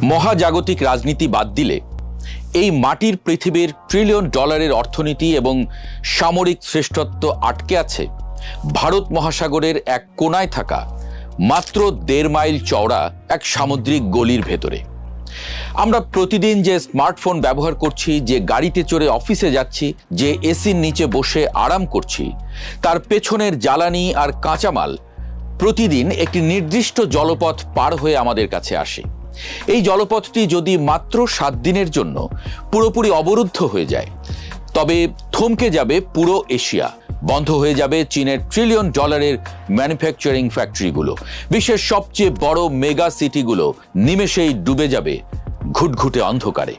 মহাজাগতিক রাজনীতি বাদ দিলে এই মাটির পৃথিবীর ট্রিলিয়ন ডলারের অর্থনীতি এবং সামরিক শ্রেষ্ঠত্ব আটকে আছে ভারত মহাসাগরের এক কোনায় থাকা মাত্র 1.5 মাইল চওড়া এক সামুদ্রিক গলির ভেতরে। আমরা প্রতিদিন যে স্মার্টফোন ব্যবহার করছি, যে গাড়িতে চড়ে অফিসে যাচ্ছি, যে এসির নিচে বসে আরাম করছি, তার পেছনের জ্বালানি আর কাঁচামাল প্রতিদিন একটি নির্দিষ্ট জলপথ পার হয়ে আমাদের কাছে আসে। এই জলপথটি যদি মাত্র 7 দিনের জন্য পুরোপুরি অবরুদ্ধ হয়ে যায়, তবে থমকে যাবে পুরো এশিয়া, বন্ধ হয়ে যাবে চীনের ট্রিলিয়ন ডলারের ম্যানুফ্যাকচারিং ফ্যাক্টরিগুলো, বিশ্বের সবচেয়ে বড় মেগা সিটিগুলো নিমেষেই ডুবে যাবে ঘুটঘুটে অন্ধকারে,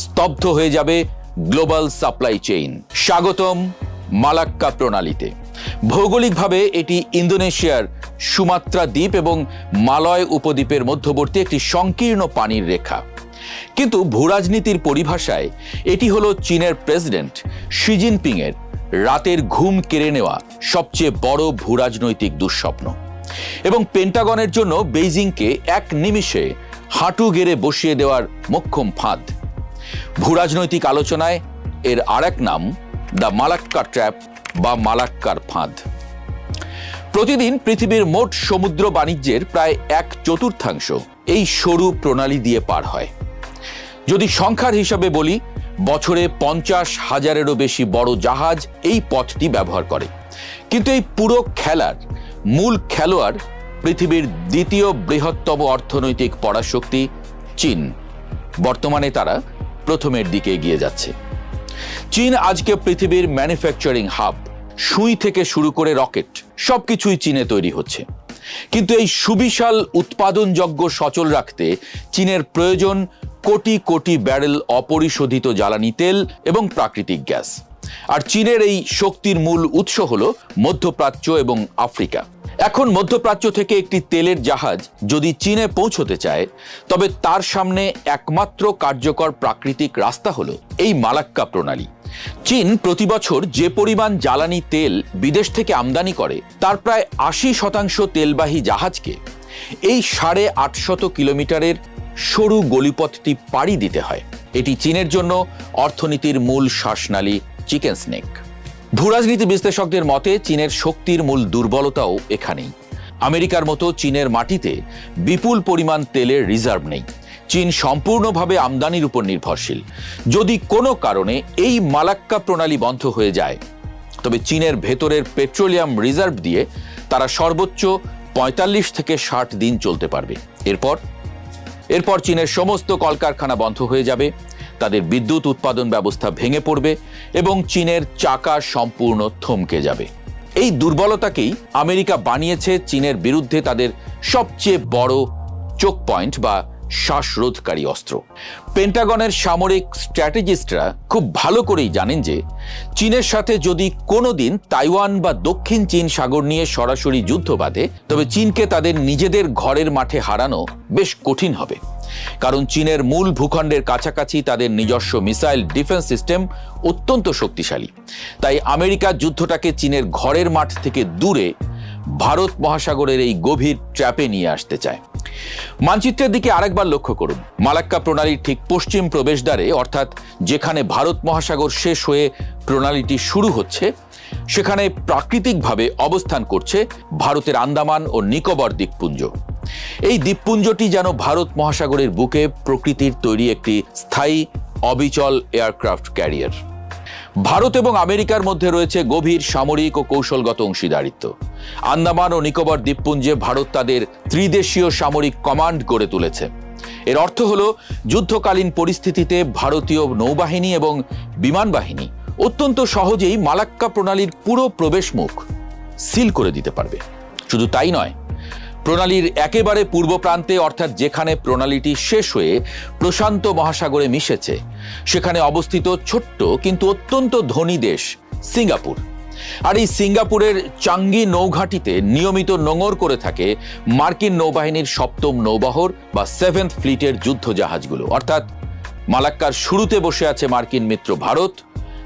স্তব্ধ হয়ে যাবে গ্লোবাল সাপ্লাই চেইন। স্বাগতম মালাক্কা প্রণালীতে। ভৌগোলিকভাবে এটি ইন্দোনেশিয়ার সুমাত্রা দ্বীপ এবং মালয় উপদ্বীপের মধ্যবর্তী একটি সংকীর্ণ পানির রেখা। কিন্তু ভূরাজনীতির পরিভাষায় এটি হলো চীনের প্রেসিডেন্ট শি জিনপিং এর রাতের ঘুম কেড়ে নেওয়া সবচেয়ে বড় ভূরাজনৈতিক দুঃস্বপ্ন, এবং পেন্টাগনের জন্য বেইজিংকে এক নিমিষে হাঁটু গেড়ে বসিয়ে দেওয়ার মোক্ষম ফাঁদ। ভূরাজনৈতিক আলোচনায় এর আরেক নাম দ্য মালাক্কা ট্র্যাপ বা মালাক্কার ফাঁদ। প্রতিদিন পৃথিবীর মোট সমুদ্র বাণিজ্যের প্রায় 1/4 এই সরু প্রণালী দিয়ে পার হয়। যদি সংখ্যার হিসাবে বলি, বছরে 50,000-এরও বেশি বড় জাহাজ এই পথটি ব্যবহার করে। কিন্তু এই পুরো খেলার মূল খেলোয়াড় পৃথিবীর দ্বিতীয় বৃহত্তম অর্থনৈতিক পরাশক্তি চীন। বর্তমানে তারা প্রথমের দিকে এগিয়ে যাচ্ছে। চীন আজকে পৃথিবীর ম্যানুফ্যাকচারিং হাব। সুই থেকে শুরু করে রকেট সবকিছুই চীনে তৈরি হচ্ছে। কিন্তু এই সুবিশাল উৎপাদনযোগ্য সচল রাখতে চীনের প্রয়োজন কোটি কোটি ব্যারেল অপরিশোধিত জ্বালানি তেল এবং প্রাকৃতিক গ্যাস। আর চীনের এই শক্তির মূল উৎস হলো মধ্যপ্রাচ্য এবং আফ্রিকা। এখন মধ্যপ্রাচ্য থেকে একটি তেলের জাহাজ যদি চীনে পৌঁছতে চায়, তবে তার সামনে একমাত্র কার্যকর প্রাকৃতিক রাস্তা হলো এই মালাক্কা প্রণালী। চীন প্রতি বছর যে পরিমাণ জ্বালানি তেল বিদেশ থেকে আমদানি করে, তার প্রায় 80% তেলবাহী জাহাজকে এই 850 কিলোমিটারের সরু গলিপথটি পাড়ি দিতে হয়। এটি চীনের জন্য অর্থনীতির মূল শ্বাসনালী, চিকেন স্নেক। ভূরাজনীতি বিশ্লেষকদের মতে চীনের শক্তির মূল দুর্বলতাও এখানেই। আমেরিকার মতো চীনের মাটিতে বিপুল পরিমাণ তেলের রিজার্ভ নেই। চীন সম্পূর্ণভাবে আমদানির উপর নির্ভরশীল। যদি কোনো কারণে এই মালাক্কা প্রণালী বন্ধ হয়ে যায়, তবে চীনের ভেতরের পেট্রোলিয়াম রিজার্ভ দিয়ে তারা সর্বোচ্চ 45 থেকে 60 দিন চলতে পারবে। এরপর চীনের সমস্ত কলকারখানা বন্ধ হয়ে যাবে, তাদের বিদ্যুৎ উৎপাদন ব্যবস্থা ভেঙে পড়বে এবং চীনের চাকা সম্পূর্ণ থমকে যাবে। এই দুর্বলতাকেই আমেরিকা বানিয়েছে চীনের বিরুদ্ধে তাদের সবচেয়ে বড় চোক পয়েন্ট বা শ্বাসরোধকারী অস্ত্র। পেন্টাগনের সামরিক স্ট্র্যাটেজিস্টরা খুব ভালো করেই জানেন যে চীনের সাথে যদি কোনোদিন তাইওয়ান বা দক্ষিণ চীন সাগর নিয়ে সরাসরি যুদ্ধ বাঁধে, তবে চীনকে তাদের নিজেদের ঘরের মাঠে হারানো বেশ কঠিন হবে। কারণ চীনের মূল ভূখণ্ডের কাছাকাছি তাদের নিজস্ব মিসাইল ডিফেন্স সিস্টেম অত্যন্ত শক্তিশালী। তাই আমেরিকা যুদ্ধটাকে চীনের ঘরের মাঠ থেকে দূরে ভারত মহাসাগরের এই গভীর ট্র্যাপে নিয়ে আসতে চায়। মানচিত্রের দিকে আরেকবার লক্ষ্য করুন। মালাক্কা প্রণালীর ঠিক পশ্চিম প্রবেশদ্বারে, অর্থাৎ যেখানে ভারত মহাসাগর শেষ হয়ে প্রণালীটি শুরু হচ্ছে, সেখানে প্রাকৃতিকভাবে অবস্থান করছে ভারতের আন্দামান ও নিকোবর দ্বীপপুঞ্জ। এই দ্বীপপুঞ্জটি যেন ভারত মহাসাগরের বুকে প্রকৃতির তৈরি একটি স্থায়ী অবিচল এয়ারক্রাফট ক্যারিয়ার। ভারত এবং আমেরিকার মধ্যে রয়েছে গভীর সামরিক ও কৌশলগত অংশীদারিত্ব। আন্দামান ও নিকোবর দ্বীপপুঞ্জে ভারত তাদের ত্রিদেশীয় সামরিক কমান্ড গড়ে তুলেছে। এর অর্থ হলো যুদ্ধকালীন পরিস্থিতিতে ভারতীয় নৌবাহিনী এবং বিমান বাহিনী অত্যন্ত সহজেই মালাক্কা প্রণালীর পুরো প্রবেশ মুখ সিল করে দিতে পারবে। শুধু তাই নয়, প্রণালীর একেবারে পূর্ব প্রান্তে, অর্থাৎ যেখানে প্রণালীটি শেষ হয়ে প্রশান্ত মহাসাগরে মিশেছে, সেখানে অবস্থিত ছোট্ট কিন্তু অত্যন্ত ধনী দেশ সিঙ্গাপুর। আর এই সিঙ্গাপুরের চাঙ্গি নৌঘাটিতে নিয়মিত নোঙর করে থাকে মার্কিন নৌবাহিনীর 7ম নৌবহর বা 7th ফ্লিটের যুদ্ধ জাহাজগুলো। অর্থাৎ মালাক্কার শুরুতে বসে আছে মার্কিন মিত্র ভারত,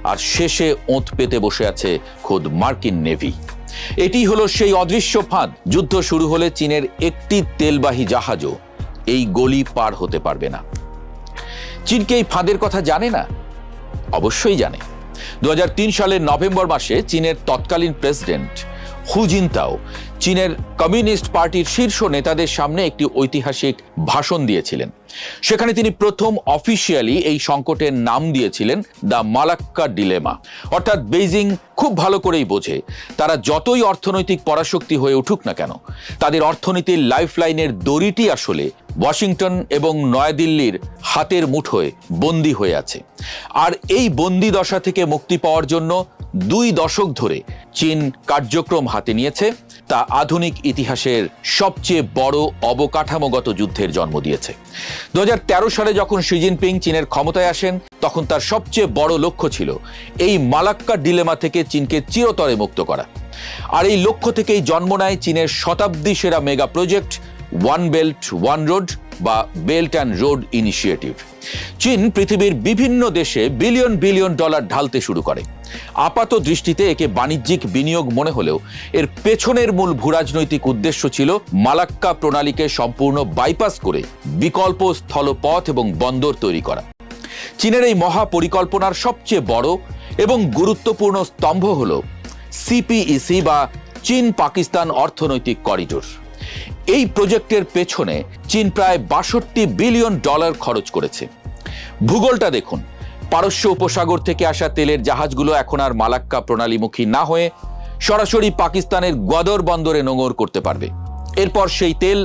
আর শেষে ওঁত পেতে বসে আছে খোদ মার্কিন নেভি। এটি হলো সেই অদৃশ্য ফাঁদ। যুদ্ধ শুরু হলে চীনের একটি তেলবাহী জাহাজও এই গলি পার হতে পারবে না। চীনকে এই ফাঁদের কথা জানে না? অবশ্যই জানে। 2003 সালের নভেম্বর মাসে চীনের তৎকালীন প্রেসিডেন্ট হু জিনতাও চীনের কমিউনিস্ট পার্টির শীর্ষ নেতাদের সামনে একটি ঐতিহাসিক ভাষণ দিয়েছিলেন। সেখানে তিনি প্রথম অফিসিয়ালি এই সংকটের নাম দিয়েছিলেন দ্য মালাক্কা ডিলেমা। অর্থাৎ বেইজিং খুব ভালো করেই বোঝে, তারা যতই অর্থনৈতিক পরাশক্তি হয়ে উঠুক না কেন, তাদের অর্থনীতির লাইফলাইনের দড়িটি আসলে ওয়াশিংটন এবং নয়াদিল্লির হাতের মুঠোয় বন্দী হয়ে আছে। আর এই বন্দী দশা থেকে মুক্তি পাওয়ার জন্য 2 দশক ধরে চীন কার্যক্রম হাতে নিয়েছে, তা আধুনিক ইতিহাসের সবচেয়ে বড় অবকাঠামোগত যুদ্ধের জন্ম দিয়েছে। 2013 সালে যখন শি জিনপিং চীনের ক্ষমতায় আসেন, তখন তার সবচেয়ে বড় লক্ষ্য ছিল এই মালাক্কা ডিলেমা থেকে চীনকে চিরতরে মুক্ত করা। আর এই লক্ষ্য থেকেই জন্ম নেয় চীনের শতাব্দী সেরা mega project one belt one road বা বেল্ট অ্যান্ড রোড ইনিশিয়েটিভ। চীন পৃথিবীর বিভিন্ন দেশে বিলিয়ন বিলিয়ন ডলার ঢালতে শুরু করে। আপাত দৃষ্টিতে একে বাণিজ্যিক বিনিয়োগ মনে হলেও এর পেছনের মূল ভূরাজনৈতিক উদ্দেশ্য ছিল মালাক্কা প্রণালীকে সম্পূর্ণ বাইপাস করে বিকল্প স্থলপথ এবং বন্দর তৈরি করা। চীনের এই মহা পরিকল্পনার সবচেয়ে বড় এবং গুরুত্বপূর্ণ স্তম্ভ হল সিপিইসি বা চীন পাকিস্তান অর্থনৈতিক করিডোর। এই প্রজেক্টের পেছনে চীন প্রায় 62 বিলিয়ন ডলার খরচ করেছে। ভূগোলটা দেখুন, পারস্য উপসাগর থেকে আসা তেলের জাহাজগুলো এখন আর মালাক্কা প্রণালীমুখী না হয়ে সরাসরি পাকিস্তানের গ্বাদর বন্দরে নোঙর করতে পারবে। এরপর সেই তেল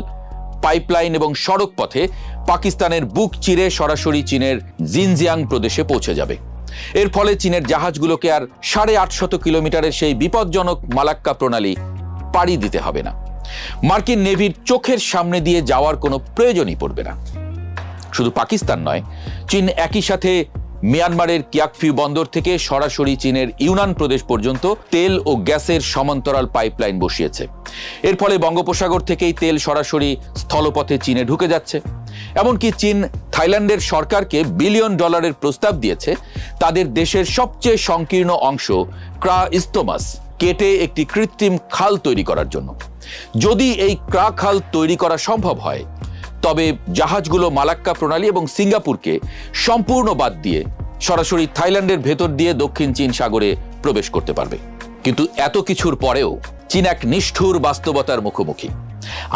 পাইপলাইন এবং সড়ক পথে পাকিস্তানের বুক চিরে সরাসরি চীনের জিনজিয়াং প্রদেশে পৌঁছে যাবে। এর ফলে চীনের জাহাজগুলোকে আর 850 কিলোমিটারের সেই বিপজ্জনক মালাক্কা প্রণালী পাড়ি দিতে হবে না। মার্কিন নেভির চোখের সামনে দিয়ে যাওয়ার কোনো প্রয়োজনই পড়বে না। শুধু পাকিস্তান নয়, চীন একই সাথে মিয়ানমারের কিয়াকফিউ বন্দর থেকে সরাসরি চীনের ইউনান প্রদেশ পর্যন্ত তেল ও গ্যাসের সমান্তরাল পাইপলাইন বসিয়েছে। এর ফলে বঙ্গোপসাগর থেকেই তেল সরাসরি স্থলপথে চীনে ঢুকে যাচ্ছে। এমনকি চীন থাইল্যান্ডের সরকারকে বিলিয়ন ডলারের প্রস্তাব দিয়েছে তাদের দেশের সবচেয়ে সংকীর্ণ অংশ ক্রা ইস্তমাস কেটে একটি কৃত্রিম খাল তৈরি করার জন্য। যদি এই ক্রা খাল তৈরি করা সম্ভব হয়, তবে জাহাজগুলো মালাক্কা প্রণালী এবং সিঙ্গাপুরকে সম্পূর্ণ বাদ দিয়ে সরাসরি থাইল্যান্ডের ভেতর দিয়ে দক্ষিণ চীন সাগরে প্রবেশ করতে পারবে। কিন্তু এত কিছুর পরেও চীন এক নিষ্ঠুর বাস্তবতার মুখোমুখি।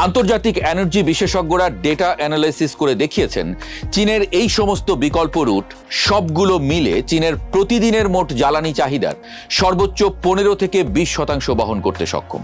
আন্তর্জাতিক এনার্জি বিশেষজ্ঞরা ডেটা অ্যানালাইসিস করে দেখিয়েছেন, চীনের এই সমস্ত বিকল্প রুট সবগুলো মিলে চীনের প্রতিদিনের মোট জ্বালানি চাহিদার সর্বোচ্চ 15 থেকে 20% বহন করতে সক্ষম।